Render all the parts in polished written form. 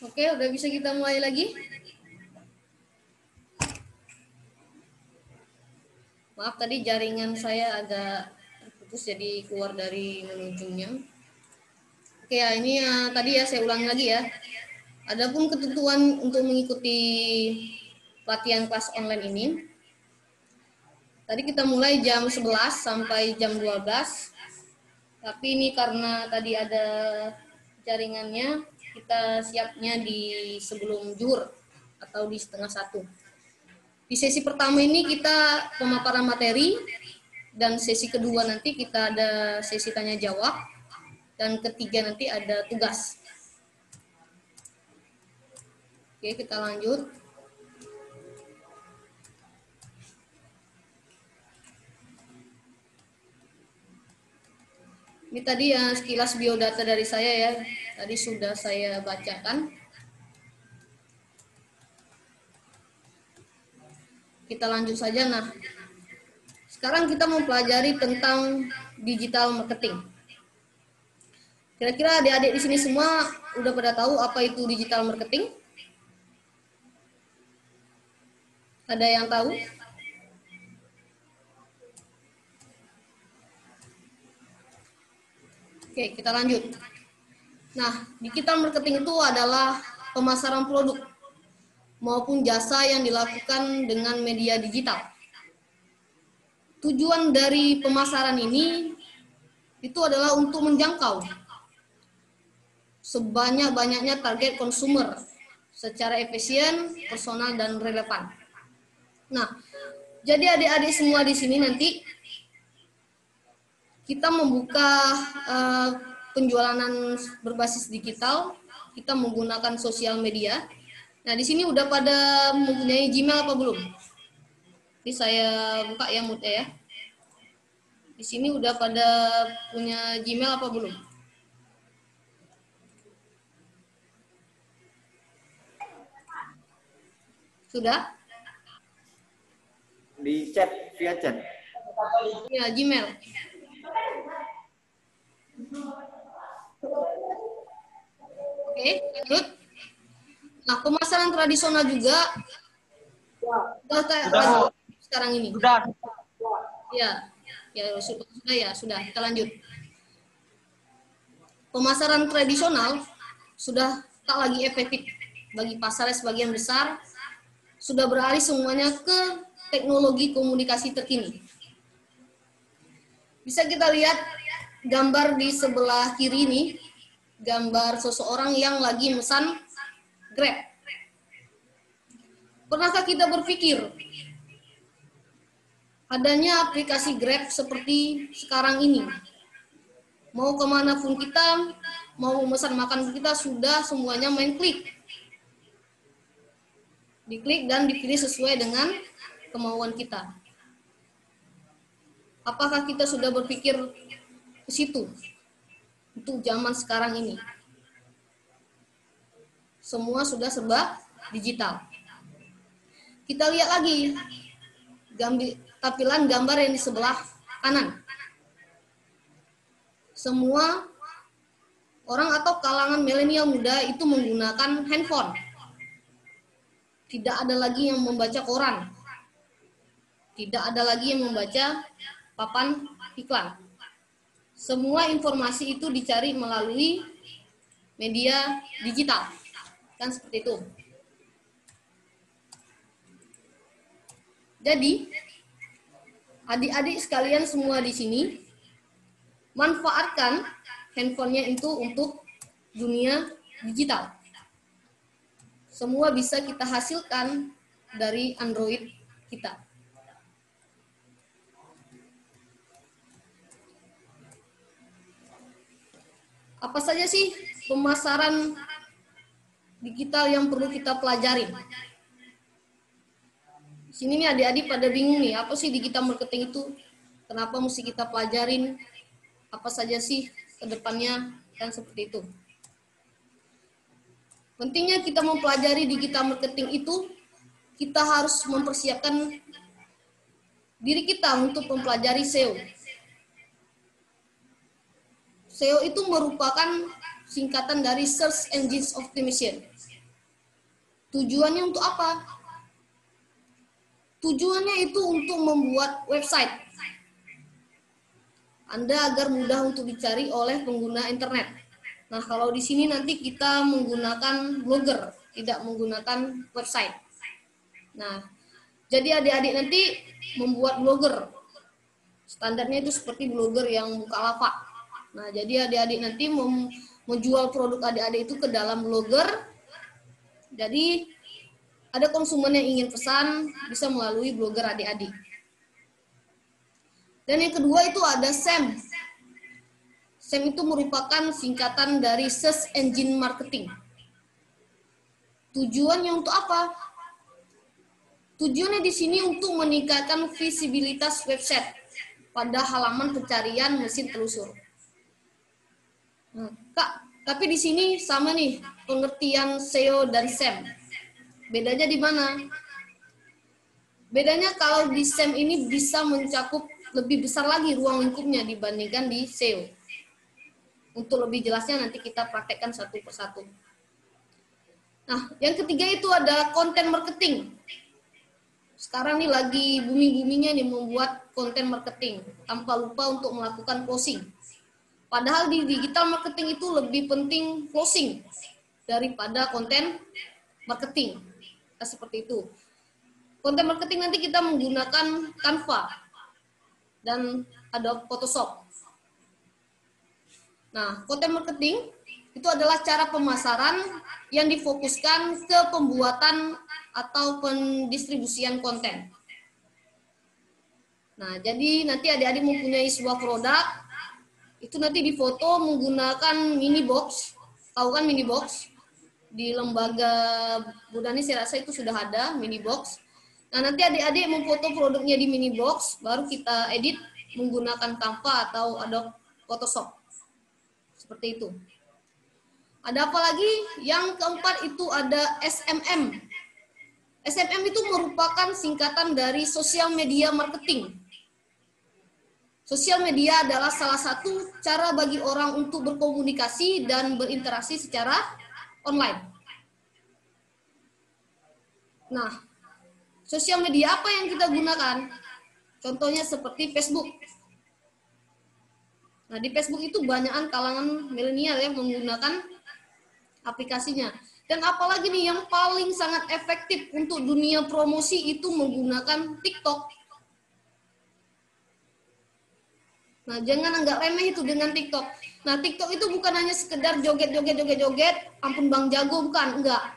Oke, udah bisa kita mulai lagi. Maaf tadi jaringan saya agak terputus jadi keluar dari menu Zoom-nya. Oke ya, ini tadi ya saya ulang lagi ya. Adapun ketentuan untuk mengikuti pelatihan kelas online ini, tadi kita mulai jam 11 sampai jam 12. Tapi ini karena tadi ada jaringannya, kita siapnya di sebelum zuhur atau di setengah 1. Di sesi pertama ini kita pemaparan materi, dan sesi kedua nanti kita ada sesi tanya jawab, dan ketiga nanti ada tugas. Oke, kita lanjut. Ini tadi ya sekilas biodata dari saya ya. Tadi sudah saya bacakan. Kita lanjut saja. Nah, sekarang kita mempelajari tentang digital marketing. Kira-kira adik-adik di sini semua udah pada tahu apa itu digital marketing? Ada yang tahu? Oke, kita lanjut. Nah, digital marketing itu adalah pemasaran produk maupun jasa yang dilakukan dengan media digital. Tujuan dari pemasaran ini itu adalah untuk menjangkau sebanyak-banyaknya target konsumer secara efisien, personal, dan relevan. Nah, jadi adik-adik semua di sini nanti kita membuka penjualan berbasis digital, kita menggunakan sosial media. Nah, di sini udah pada mempunyai Gmail apa belum? Ini saya buka ya mute ya. Di sini udah pada punya Gmail apa belum? Sudah? Di chat, via chat. Ya, Gmail. Oke, lanjut. Nah, pemasaran tradisional juga sudah kayak sekarang ini. Sudah. Ya, sudah. Kita lanjut. Pemasaran tradisional sudah tak lagi efektif bagi pasarnya sebagian besar, sudah beralih semuanya ke teknologi komunikasi terkini. Bisa kita lihat gambar di sebelah kiri ini, gambar seseorang yang lagi mesan Grab. Pernahkah kita berpikir adanya aplikasi Grab seperti sekarang ini? Mau kemanapun kita, mau memesan makan kita sudah semuanya main klik. Diklik dan dipilih sesuai dengan kemauan kita. Apakah kita sudah berpikir ke situ untuk zaman sekarang ini? Semua sudah serba digital. Kita lihat lagi tampilan gambar yang di sebelah kanan. Semua orang atau kalangan milenial muda itu menggunakan handphone. Tidak ada lagi yang membaca koran. Tidak ada lagi yang membaca papan iklan. Semua informasi itu dicari melalui media digital. Kan seperti itu. Jadi, adik-adik sekalian semua di sini manfaatkan handphonenya itu untuk dunia digital. Semua bisa kita hasilkan dari Android kita. Apa saja sih pemasaran digital yang perlu kita pelajarin? Di sini nih adik-adik pada bingung nih, apa sih digital marketing itu? Kenapa mesti kita pelajarin? Apa saja sih ke depannya? Kan seperti itu. Pentingnya kita mempelajari digital marketing itu, kita harus mempersiapkan diri kita untuk mempelajari SEO. SEO itu merupakan singkatan dari Search Engine Optimization. Tujuannya untuk apa? Tujuannya itu untuk membuat website Anda agar mudah untuk dicari oleh pengguna internet. Nah, kalau di sini nanti kita menggunakan blogger, tidak menggunakan website. Nah, jadi adik-adik nanti membuat blogger. Standarnya itu seperti blogger yang Bukalapak. Nah, jadi adik-adik nanti menjual produk adik-adik itu ke dalam blogger. Jadi ada konsumen yang ingin pesan bisa melalui blogger adik-adik. Dan yang kedua itu ada SEM. SEM itu merupakan singkatan dari Search Engine Marketing. Tujuannya untuk apa? Tujuannya di sini untuk meningkatkan visibilitas website pada halaman pencarian mesin telusur. Nah, Kak, tapi di sini sama nih pengertian SEO dan SEM. Bedanya di mana? Bedanya kalau di SEM ini bisa mencakup lebih besar lagi ruang lingkupnya dibandingkan di SEO. Untuk lebih jelasnya nanti kita praktekkan satu persatu. Nah, yang ketiga itu ada konten marketing. Sekarang nih lagi booming-boomingnya nih membuat konten marketing tanpa lupa untuk melakukan closing. Padahal di digital marketing itu lebih penting closing daripada konten marketing. Nah, seperti itu. Konten marketing nanti kita menggunakan Canva dan Adobe Photoshop. Nah, konten marketing itu adalah cara pemasaran yang difokuskan ke pembuatan atau pendistribusian konten. Nah, jadi nanti adik-adik mempunyai sebuah produk, itu nanti difoto menggunakan mini box. Tahu kan mini box? Di lembaga Budani saya rasa itu sudah ada mini box. Nah, nanti adik-adik memfoto produknya di mini box, baru kita edit menggunakan Canva atau Adobe Photoshop. Seperti itu. Ada apa lagi? Yang keempat itu ada SMM. SMM itu merupakan singkatan dari social media marketing. Sosial media adalah salah satu cara bagi orang untuk berkomunikasi dan berinteraksi secara online. Nah, sosial media apa yang kita gunakan? Contohnya seperti Facebook. Nah, di Facebook itu banyakan kalangan milenial yang menggunakan aplikasinya. Dan apalagi nih yang paling sangat efektif untuk dunia promosi itu menggunakan TikTok. Nah, jangan anggap remeh itu dengan TikTok. Nah, TikTok itu bukan hanya sekedar joget-joget, ampun Bang Jago, bukan, enggak.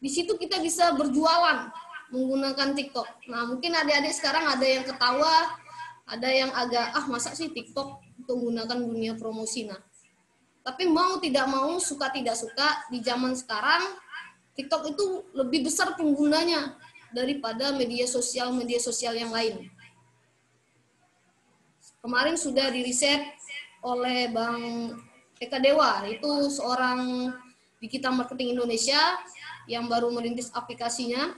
Di situ kita bisa berjualan menggunakan TikTok. Nah, mungkin adik-adik sekarang ada yang ketawa, ada yang agak, masa sih TikTok untuk menggunakan dunia promosi. Nah, tapi mau tidak mau, suka tidak suka, di zaman sekarang, TikTok itu lebih besar penggunanya daripada media sosial yang lain. Kemarin sudah diriset oleh Bang Eka Dewa, itu seorang digital marketing Indonesia yang baru merintis aplikasinya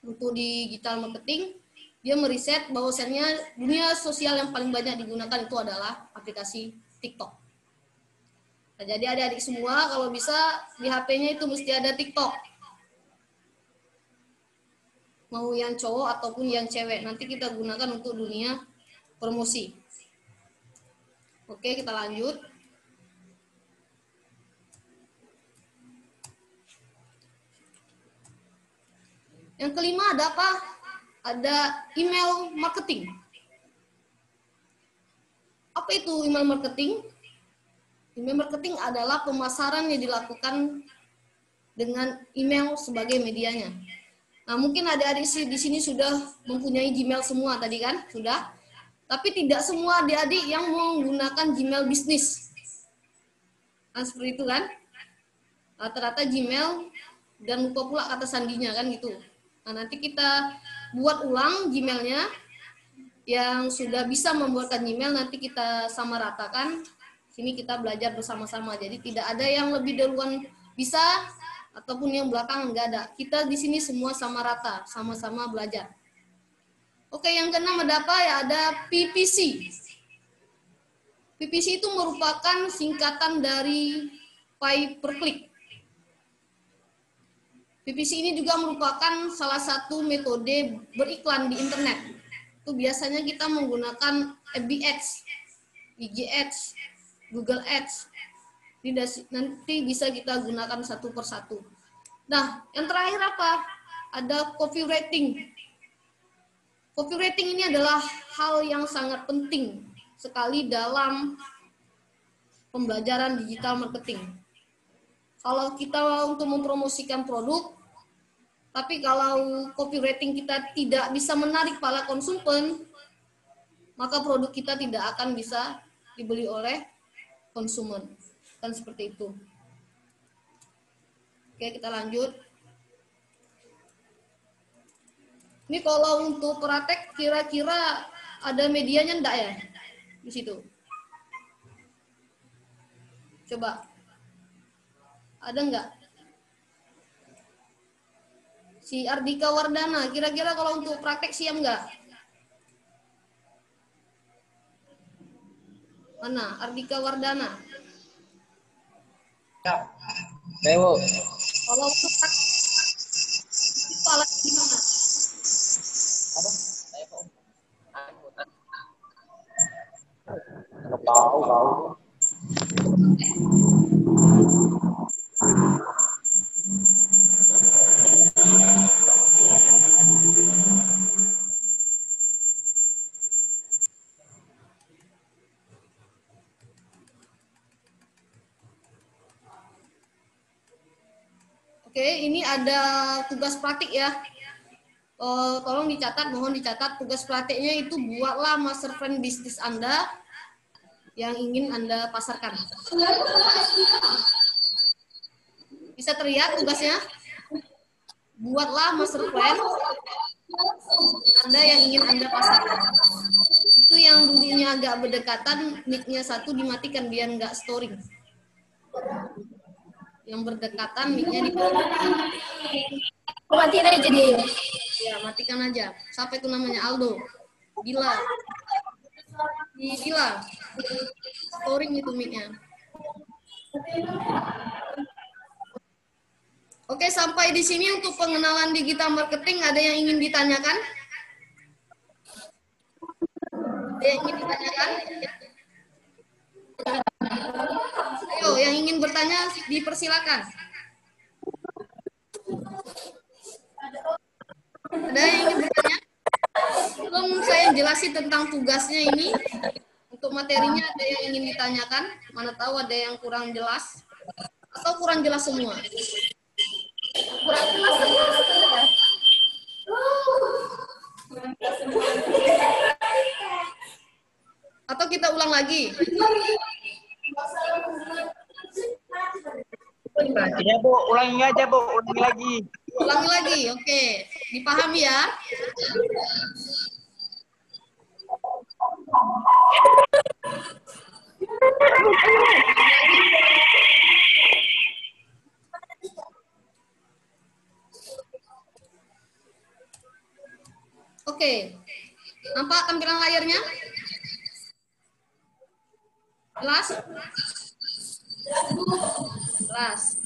untuk digital marketing. Dia meriset bahwasannya dunia sosial yang paling banyak digunakan itu adalah aplikasi TikTok. Nah, jadi adik-adik semua kalau bisa di HP-nya itu mesti ada TikTok. Mau yang cowok ataupun yang cewek, nanti kita gunakan untuk dunia promosi. Oke, kita lanjut. Yang kelima ada apa? Ada email marketing. Apa itu email marketing? Email marketing adalah pemasaran yang dilakukan dengan email sebagai medianya. Nah, mungkin adik-adik di sini sudah mempunyai Gmail semua tadi kan? Sudah. Tapi tidak semua adik-adik yang menggunakan Gmail bisnis. Nah, seperti itu kan? Rata-rata Gmail dan lupa pula kata sandinya kan gitu. Nah, nanti kita buat ulang Gmailnya. Yang sudah bisa membuatkan Gmail nanti kita sama ratakan. Sini kita belajar bersama-sama. Jadi tidak ada yang lebih duluan bisa ataupun yang belakang enggak ada. Kita di sini semua sama rata, sama-sama belajar. Oke, yang keenam ada apa ya? Ada PPC. PPC itu merupakan singkatan dari pay per click. PPC ini juga merupakan salah satu metode beriklan di internet. Itu biasanya kita menggunakan FB Ads, IG Ads, Google Ads. Nanti bisa kita gunakan satu persatu. Nah, yang terakhir apa? Ada copywriting. Copywriting ini adalah hal yang sangat penting sekali dalam pembelajaran digital marketing. Kalau kita untuk mempromosikan produk, tapi kalau copywriting kita tidak bisa menarik para konsumen, maka produk kita tidak akan bisa dibeli oleh konsumen. Kan seperti itu. Oke, kita lanjut. Ini kalau untuk praktek kira-kira ada medianya enggak ya di situ? Coba. Ada enggak? Si Ardika Wardana, kira-kira kalau untuk praktek siap enggak? Mana? Ardika Wardana. Ya. Saya, Bu. Kalau untuk praktek itu alat gimana? Apa? Saya, Bu. Nggak tahu. Oke, ini ada tugas praktik ya. Tolong dicatat, mohon dicatat tugas praktiknya itu buatlah master plan bisnis Anda yang ingin Anda pasarkan. Bisa terlihat tugasnya? Buatlah master plan Anda yang ingin Anda pasarkan. Itu yang dulunya agak berdekatan, mic-nya satu dimatikan biar nggak storing. Yang berdekatan mic-nya dimatikan. Matiin aja jadi. Ya, matikan aja. Siapa itu namanya? Aldo. Gila. Gila. Storing itu mic-nya. Oke, sampai di sini untuk pengenalan digital marketing. Ada yang ingin ditanyakan? Ada yang ingin ditanyakan? Ayo, yang ingin bertanya dipersilakan. Ada yang ingin bertanya? Belum saya jelasin tentang tugasnya ini. Untuk materinya ada yang ingin ditanyakan? Mana tahu ada yang kurang jelas? Atau kurang jelas semua? Kurang jelas semua. Atau kita ulang lagi? Iya, Bu. Ulangi aja, Bu. Ulangi lagi. Ulangi lagi, oke. Dipahami ya? Oke. Nampak tampilan layarnya? Jelas? Jelas.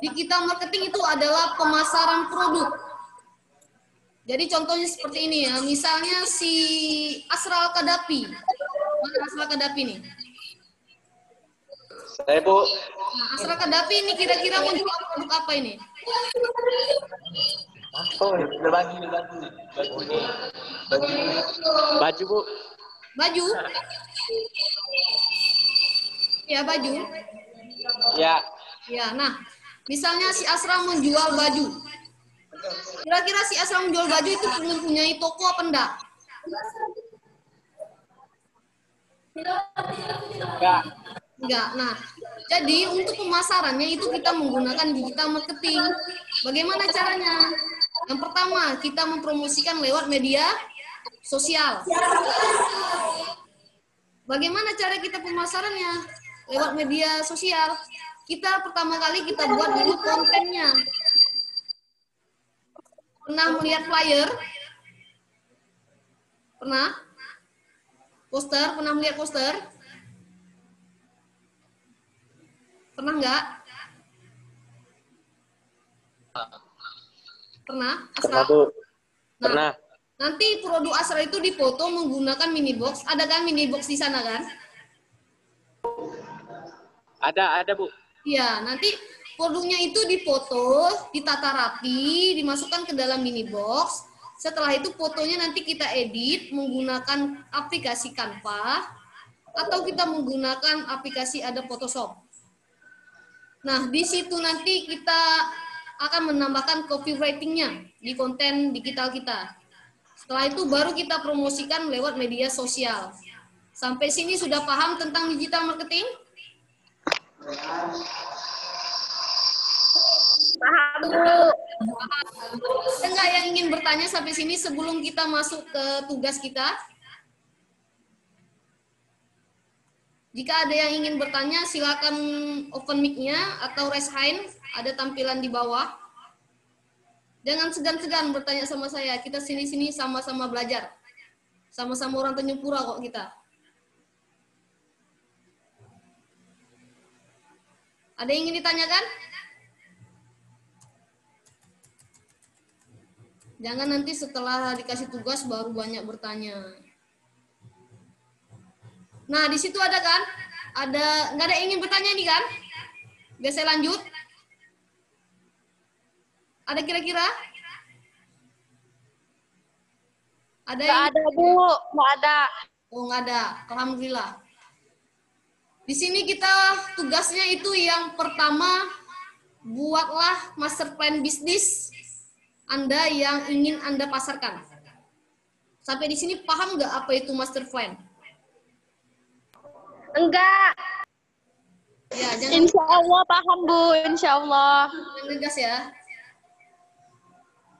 Digital marketing itu adalah pemasaran produk. Jadi contohnya seperti ini ya. Misalnya si Asral Kadapi. Mana Asral Kadapi nih? Saya, Bu. Nah, Asral Kadapi ini kira-kira menjual produk apa ini? Oh, berbagi. Baju, Bu. Baju? Ya, baju. Ya. Ya, nah, misalnya si Asra menjual baju. Kira-kira si Asra menjual baju itu mempunyai toko apa enggak? Enggak. Enggak. Nah, jadi untuk pemasarannya itu kita menggunakan digital marketing. Bagaimana caranya? Yang pertama, kita mempromosikan lewat media sosial. Bagaimana cara kita pemasarannya? Lewat media sosial. Kita pertama kali kita buat dulu kontennya. Pernah melihat flyer? Pernah? Poster? Pernah melihat poster? Pernah enggak? Pernah, Pernah, Asra? Bu. Nah, Pernah. nanti produk Asra itu dipoto menggunakan mini box. Ada kan mini box di sana kan? Ada, Bu. Iya, nanti produknya itu dipoto, ditata rapi, dimasukkan ke dalam mini box. Setelah itu fotonya nanti kita edit menggunakan aplikasi Canva atau kita menggunakan aplikasi ada Photoshop. Nah, di situ nanti kita akan menambahkan copywriting-nya di konten digital kita. Setelah itu baru kita promosikan lewat media sosial. Sampai sini sudah paham tentang digital marketing? Paham, Bu. Ada nggak yang ingin bertanya sampai sini sebelum kita masuk ke tugas kita? Jika ada yang ingin bertanya, silakan open mic-nya atau raise hand, ada tampilan di bawah. Jangan segan-segan bertanya sama saya, kita sini-sini sama-sama belajar. Sama-sama orang Tanjung Pura kok kita. Ada yang ingin ditanyakan? Jangan nanti setelah dikasih tugas baru banyak bertanya. Nah, di situ ada kan? Nggak ada yang ingin bertanya nih kan? Biar saya lanjut. Ada kira-kira? Ada Nggak yang... ada, Bu. Nggak ada. Oh, nggak ada. Alhamdulillah. Di sini kita tugasnya itu yang pertama, buatlah master plan bisnis Anda yang ingin Anda pasarkan. Sampai di sini paham nggak apa itu master plan? Enggak. Ya, jangan Insya Allah paham, Bu. Insya Allah. ngegas ya.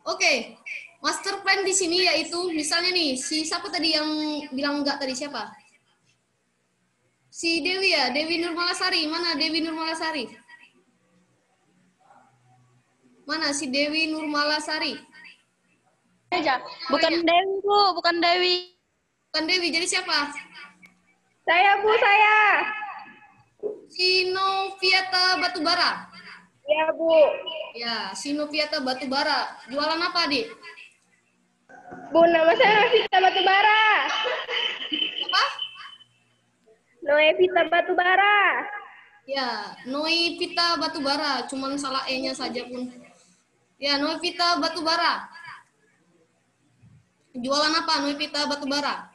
Oke, master plan di sini yaitu misalnya nih, si siapa tadi yang bilang enggak tadi siapa? Si Dewi ya, Dewi Nurmalasari. Mana Dewi Nurmalasari? Mana si Dewi Nurmalasari? Bukan Dewi, Bu. Bukan Dewi. Bukan Dewi, jadi siapa? Saya, Bu. Saya. Si Noviata Batubara. Ya, Bu. Ya, si Noviata Batubara. Jualan apa, Adik? Bu, nama saya Novita Batubara. Apa? Novita Batubara. Ya, Noivita Batubara. Cuman salah E-nya saja pun. Ya, Noivita Batubara. Jualan apa, Noivita Batubara?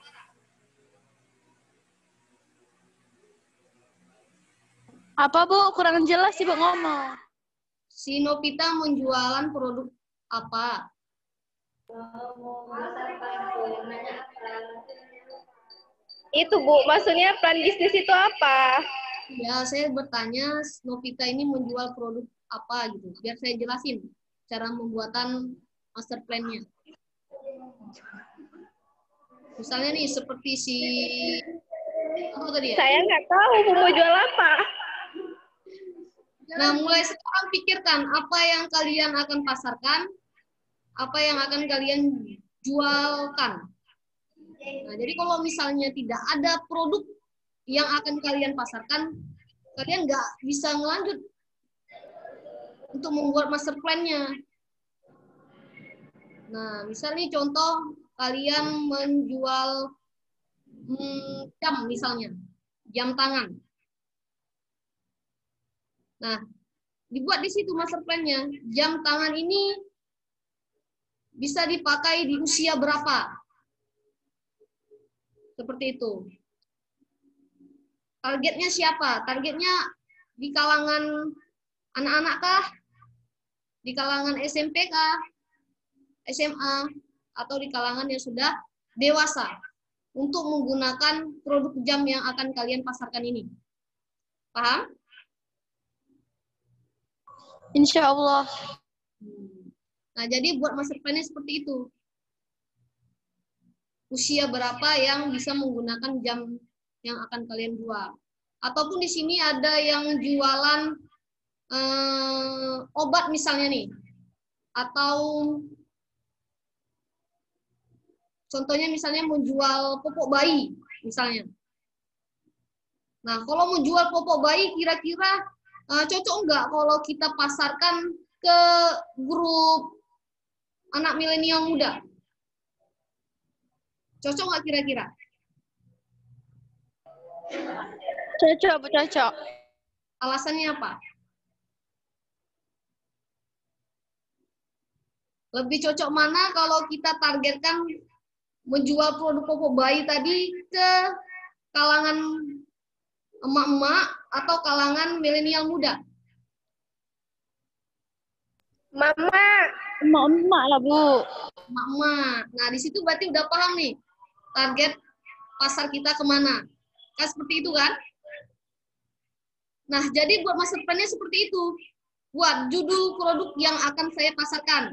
Apa, Bu? Kurang jelas sih, Bu, ngomong. Si Novita menjualan produk apa? Itu, Bu. Maksudnya plan bisnis itu apa? Ya, saya bertanya Novita ini menjual produk apa gitu. Biar saya jelasin cara membuatan master plan-nya. Misalnya nih seperti si apa tadi ya? Saya nggak tahu Bu mau jual apa. Nah, mulai sekarang pikirkan apa yang kalian akan pasarkan, apa yang akan kalian jualkan. Nah, jadi kalau misalnya tidak ada produk yang akan kalian pasarkan, kalian nggak bisa ngelanjut untuk membuat master plan-nya. Nah, misalnya contoh kalian menjual jam misalnya, jam tangan. Nah, dibuat di situ master plan-nya. Jam tangan ini bisa dipakai di usia berapa? Seperti itu. Targetnya siapa? Targetnya di kalangan anak-anak kah? Di kalangan SMP kah? SMA? Atau di kalangan yang sudah dewasa? Untuk menggunakan produk jam yang akan kalian pasarkan ini. Paham? Insya Allah. Nah, jadi buat master plan-nya seperti itu. Usia berapa yang bisa menggunakan jam yang akan kalian jual. Ataupun di sini ada yang jualan obat misalnya nih. Atau contohnya misalnya menjual popok bayi misalnya. Nah, kalau menjual popok bayi kira-kira cocok enggak kalau kita pasarkan ke grup anak milenial muda? Cocok nggak kira-kira? Cocok, Bu, cocok. Alasannya apa? Lebih cocok mana kalau kita targetkan menjual produk popok bayi tadi ke kalangan emak-emak atau kalangan milenial muda? Mama. Emak-emak lah, Bu. Emak-emak. Nah, di situ berarti udah paham nih target pasar kita kemana. Kan seperti itu kan? Nah, jadi buat master plan-nya seperti itu. Buat judul produk yang akan saya pasarkan.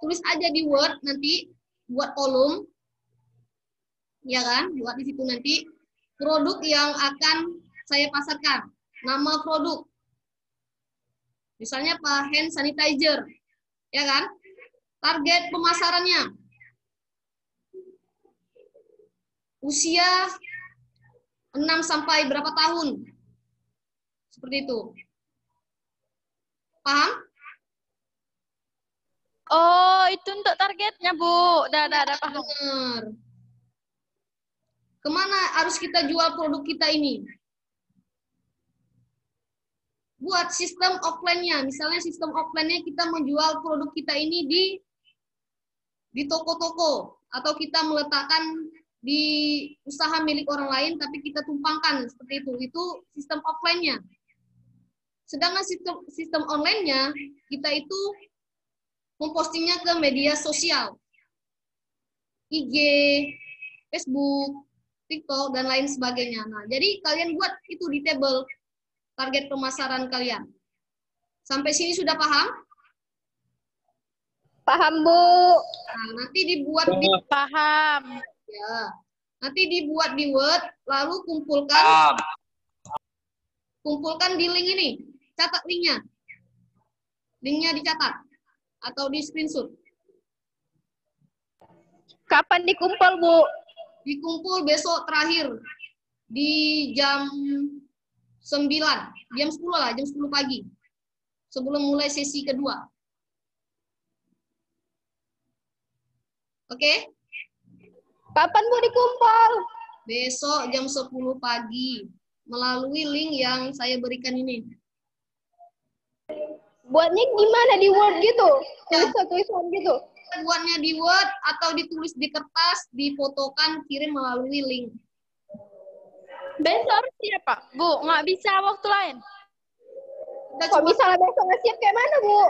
Tulis aja di Word nanti, buat kolom. Ya kan? Buat di situ nanti produk yang akan saya pasarkan. Nama produk. Misalnya apa? Hand sanitizer. Ya kan? Target pemasarannya. Usia 6 sampai berapa tahun. Seperti itu. Paham? Oh, itu untuk targetnya, Bu. Udah paham. Benar. Kemana harus kita jual produk kita ini? Buat sistem offline-nya. Misalnya sistem offline-nya kita menjual produk kita ini di toko-toko. Atau kita meletakkan di usaha milik orang lain, tapi kita tumpangkan. Seperti itu. Itu sistem offline-nya. Sedangkan sistem online-nya, kita itu mempostingnya ke media sosial. IG, Facebook, TikTok, dan lain sebagainya. Nah, jadi kalian buat itu di table target pemasaran kalian. Sampai sini sudah paham? Paham, Bu. Nah, nanti dibuat di Paham. ya. Nanti dibuat di Word, lalu kumpulkan di link ini. Catat linknya. Linknya dicatat atau di screenshot. Kapan dikumpul, Bu? Dikumpul besok terakhir di jam 9, jam 10 lah, jam 10 pagi. Sebelum mulai sesi kedua. Oke? Kapan, Bu, dikumpul? Besok jam 10 pagi melalui link yang saya berikan ini. Buatnya gimana di Word gitu? Tulisan gitu? Buatnya di Word atau ditulis di kertas, difotokan, kirim melalui link. Besok harus siap, Pak. Bu, nggak bisa waktu lain. Kita Kok cuma, misalnya besok nggak siap kayak mana, Bu?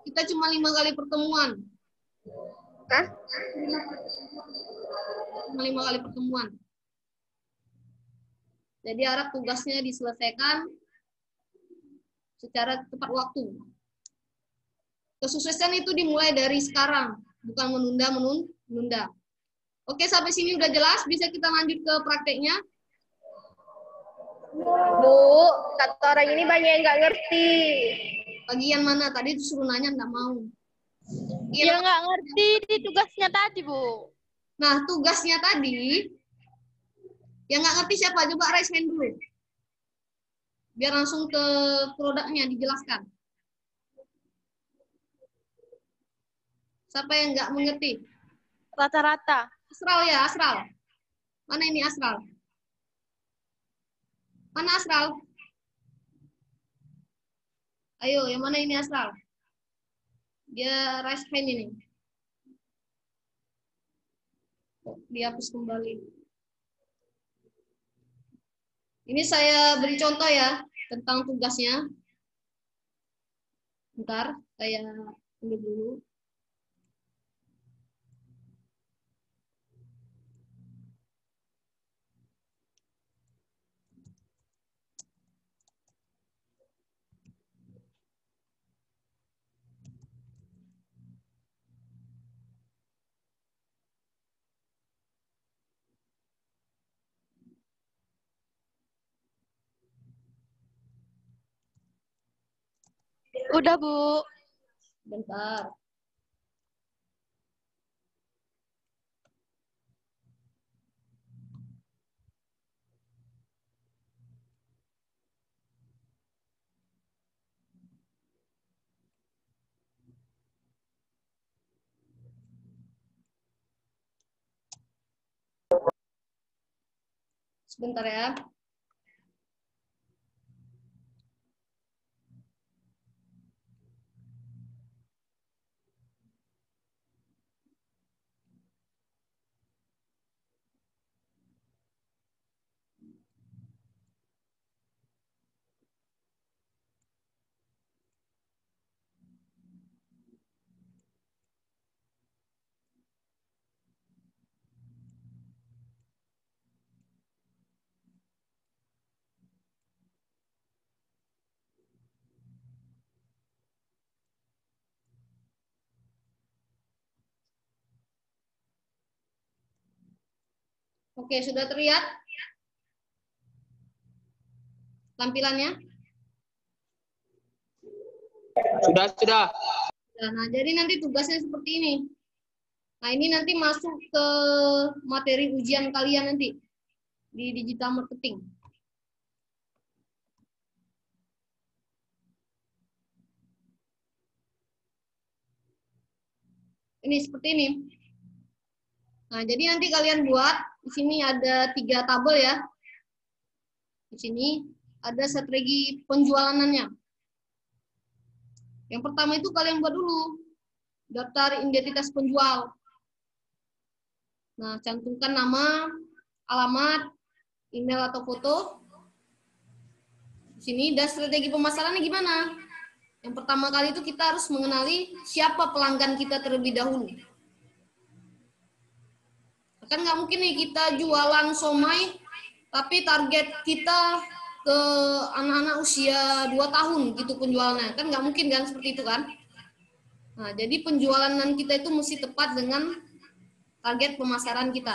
kita cuma 5 kali pertemuan. Hah? Cuma 5 kali pertemuan. Jadi harap tugasnya diselesaikan secara tepat waktu. Kesuksesan itu dimulai dari sekarang, bukan menunda. Oke, sampai sini udah jelas, bisa kita lanjut ke prakteknya. Bu, kata orang ini banyak yang nggak ngerti. Bagian mana? Tadi disuruh nanya, nggak mau. Ya nggak ngerti di tugasnya tadi, Bu. Nah, tugasnya tadi, yang nggak ngerti siapa? Coba raise hand dulu. Biar langsung ke produknya dijelaskan. Siapa yang nggak mengerti? Rata-rata. Asral ya, Asral. Mana ini Asral? Mana Asral? Ayo, yang mana ini Asral? Dia raise hand ini. Dihapus kembali. Ini saya beri contoh ya tentang tugasnya. Bentar, saya tunggu dulu. Udah, Bu. Bentar. Sebentar ya. Oke, sudah terlihat tampilannya? Sudah. Nah, jadi nanti tugasnya seperti ini. Nah, ini nanti masuk ke materi ujian kalian nanti di digital marketing. Ini seperti ini. Nah, jadi nanti kalian buat, di sini ada 3 tabel ya. Di sini ada strategi penjualannya. Yang pertama itu kalian buat dulu daftar identitas penjual. Nah, cantumkan nama, alamat, email atau foto. Di sini dan strategi pemasarannya gimana? Yang pertama kali itu kita harus mengenali siapa pelanggan kita terlebih dahulu. Kan nggak mungkin nih kita jualan somai, tapi target kita ke anak-anak usia 2 tahun gitu penjualannya. Kan nggak mungkin kan seperti itu kan? Nah, jadi penjualan kita itu mesti tepat dengan target pemasaran kita.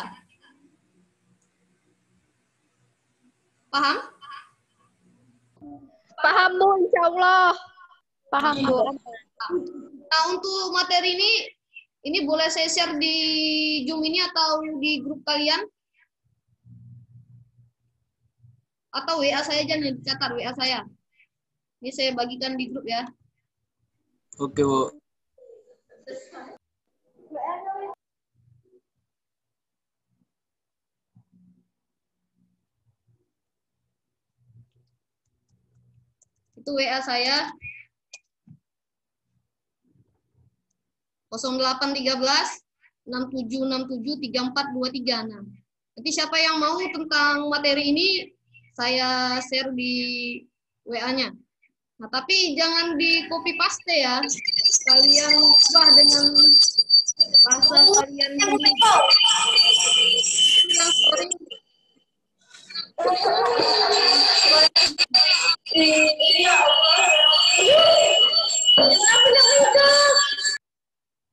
Paham? Paham, Bu, insya Allah. Paham, Bu. Nah, untuk materi ini boleh saya share di Zoom ini atau di grup kalian? Atau WA saya aja nih, catat WA saya. Ini saya bagikan di grup ya. Oke, Bu. Itu WA saya 0813 6767 3423. Nah, nanti siapa yang mau tentang materi ini saya share di WA-nya. Nah, tapi jangan di copy paste ya. Kalian ubah dengan bahasa kalian sendiri. Yang sering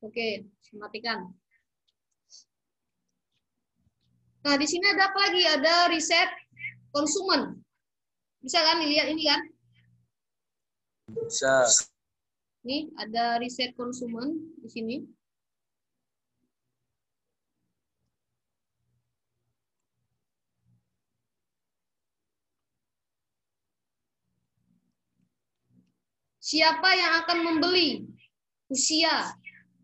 Oke, matikan. Nah, di sini ada apa lagi? Ada riset konsumen. Bisa kan dilihat ini kan? Bisa. Nih, ada riset konsumen di sini. Siapa yang akan membeli? Usia,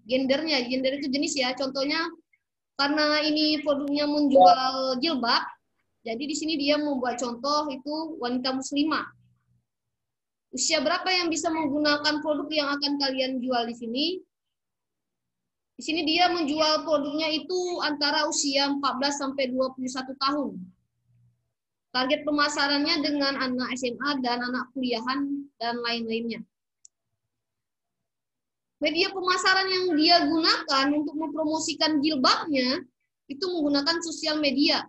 gendernya, gender itu jenis ya. Contohnya karena ini produknya menjual jilbab, jadi di sini dia membuat contoh itu wanita muslimah. Usia berapa yang bisa menggunakan produk yang akan kalian jual di sini? Di sini dia menjual produknya itu antara usia 14 sampai 21 tahun. Target pemasarannya dengan anak SMA dan anak kuliahan dan lain-lainnya. Media pemasaran yang dia gunakan untuk mempromosikan jilbabnya itu menggunakan sosial media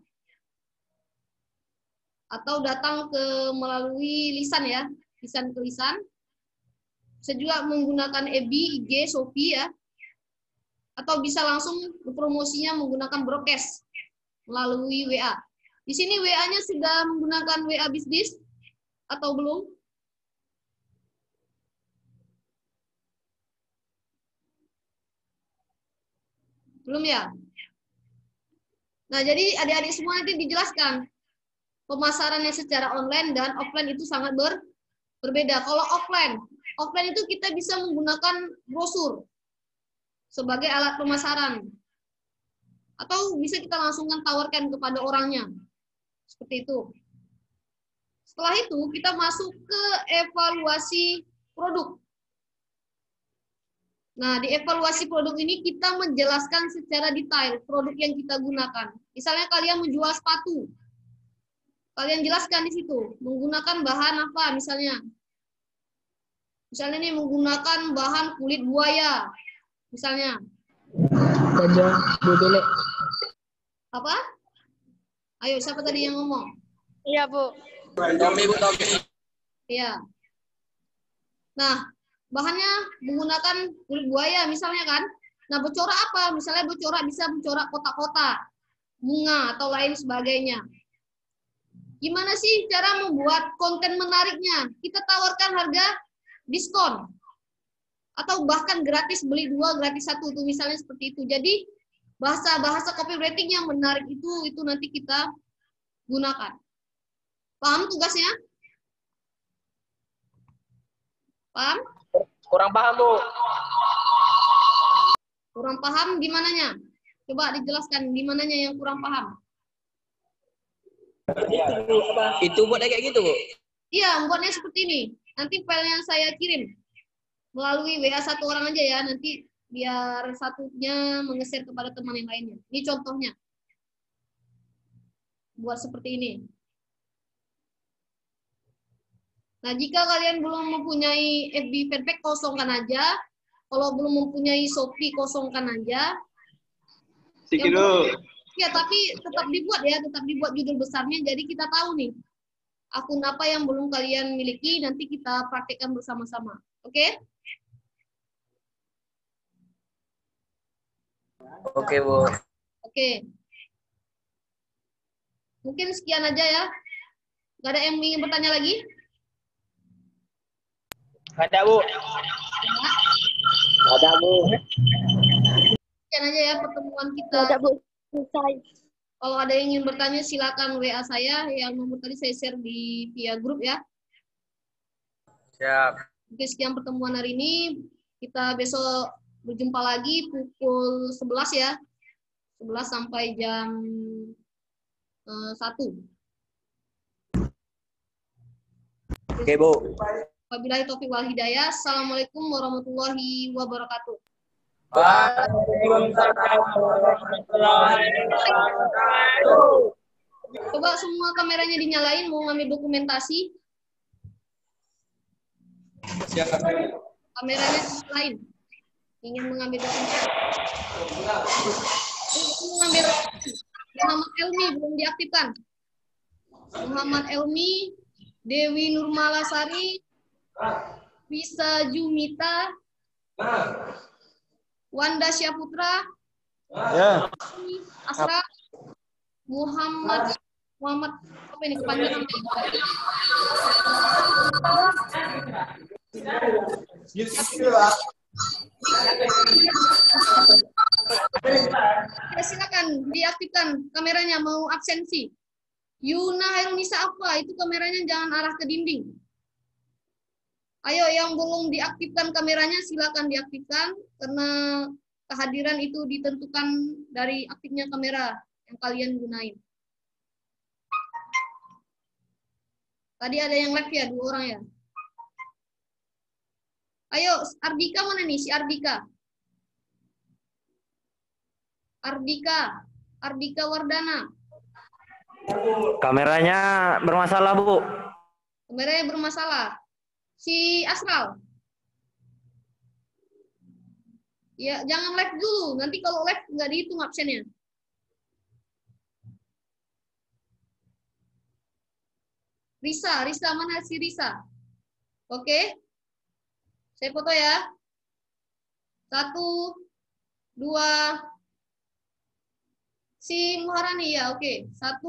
atau datang ke melalui lisan ya, lisan ke lisan. Bisa juga menggunakan FB, IG, Shopee ya, atau bisa langsung promosinya menggunakan broadcast melalui WA. Di sini WA-nya sudah menggunakan WA bisnis atau belum? Belum ya? Nah, jadi adik-adik semua nanti dijelaskan pemasarannya secara online dan offline itu sangat berbeda. Kalau offline itu kita bisa menggunakan brosur sebagai alat pemasaran. Atau bisa kita langsungkan tawarkan kepada orangnya. Seperti itu. Setelah itu kita masuk ke evaluasi produk. Nah, di evaluasi produk ini kita menjelaskan secara detail produk yang kita gunakan. Misalnya kalian menjual sepatu. Kalian jelaskan di situ, menggunakan bahan apa misalnya. Misalnya nih menggunakan bahan kulit buaya. Misalnya. Apa? Ayo, siapa tadi yang ngomong? Iya, Bu. Tommy, Bu, Tommy. Iya. Nah, bahannya menggunakan kulit buaya misalnya kan. Nah, bercorak apa? Misalnya bercorak bisa bercorak kotak-kotak, bunga, atau lain sebagainya. Gimana sih cara membuat konten menariknya? Kita tawarkan harga diskon. Atau bahkan gratis, beli 2, gratis 1. Itu misalnya seperti itu. Jadi, bahasa-bahasa copywriting yang menarik itu nanti kita gunakan. Paham tugasnya? Paham? Kurang paham, Bu. Kurang paham gimananya? Coba dijelaskan gimananya yang kurang paham. Itu buatnya kayak gitu, Bu. Iya, membuatnya seperti ini. Nanti file yang saya kirim melalui WA satu orang aja ya. Nanti biar satunya menge-share kepada teman yang lainnya. Ini contohnya. Buat seperti ini. Nah, jika kalian belum mempunyai FB fanpage, kosongkan aja. Kalau belum mempunyai Shopee, kosongkan aja. Ya, tapi tetap dibuat ya, tetap dibuat judul besarnya. Jadi kita tahu nih, akun apa yang belum kalian miliki, nanti kita praktekkan bersama-sama. Oke? Oke, Bu. Oke. Mungkin sekian aja ya. Gak ada yang ingin bertanya lagi? Ada, Bu. Ada, Bu. Sekian aja ya pertemuan kita. Ada, Bu. Selesai. Kalau ada yang ingin bertanya, silakan WA saya. Yang nomor tadi saya share di via grup ya. Siap. Oke, sekian pertemuan hari ini. Kita besok berjumpa lagi pukul 11 ya. 11 sampai jam 1. Oke, Bu. Wabillahi taufiq wal hidayah. Assalamualaikum warahmatullahi wabarakatuh. Waalaikumsalam warahmatullahi wabarakatuh. Coba semua kameranya dinyalain, mau ngambil dokumentasi. Siap. Kameranya dinyalain. Ingin mengambil dokumentasi. Mengambil Muhammad Elmi belum diaktifkan. Muhammad Elmi, Dewi Nurmalasari, Bisa Jumita, Wanda Syaputra, Ya. Asra, Muhammad apa ini kepanjangan? Ya, silakan diaktifkan kameranya, mau absensi. Yuna Hairunisa apa? Itu kameranya jangan arah ke dinding. Ayo yang belum diaktifkan kameranya silakan diaktifkan karena kehadiran itu ditentukan dari aktifnya kamera yang kalian gunain. Tadi ada yang live ya, 2 orang ya. Ayo, Ardika mana nih si Ardika? Ardika Wardana. Kameranya bermasalah, Bu. Kameranya bermasalah. Si Asral. Ya, jangan live dulu. Nanti kalau live nggak dihitung absennya. Risa mana si Risa? Oke. Saya foto ya. 1, 2. Si Muharani ya, oke. 1,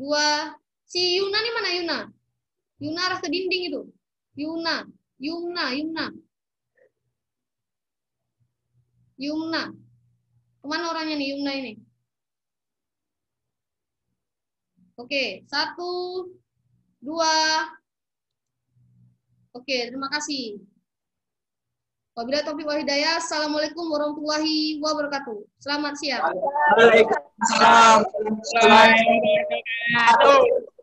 2. Si Yuna nih mana Yuna? Yuna arah ke dinding itu. Yuna. Kemana orangnya nih Yuna ini? Oke, 1, 2. Oke, terima kasih. Wabillahi taufiq wal hidayah. Assalamualaikum warahmatullahi wabarakatuh. Selamat siang. Assalamualaikum warahmatullahi wabarakatuh.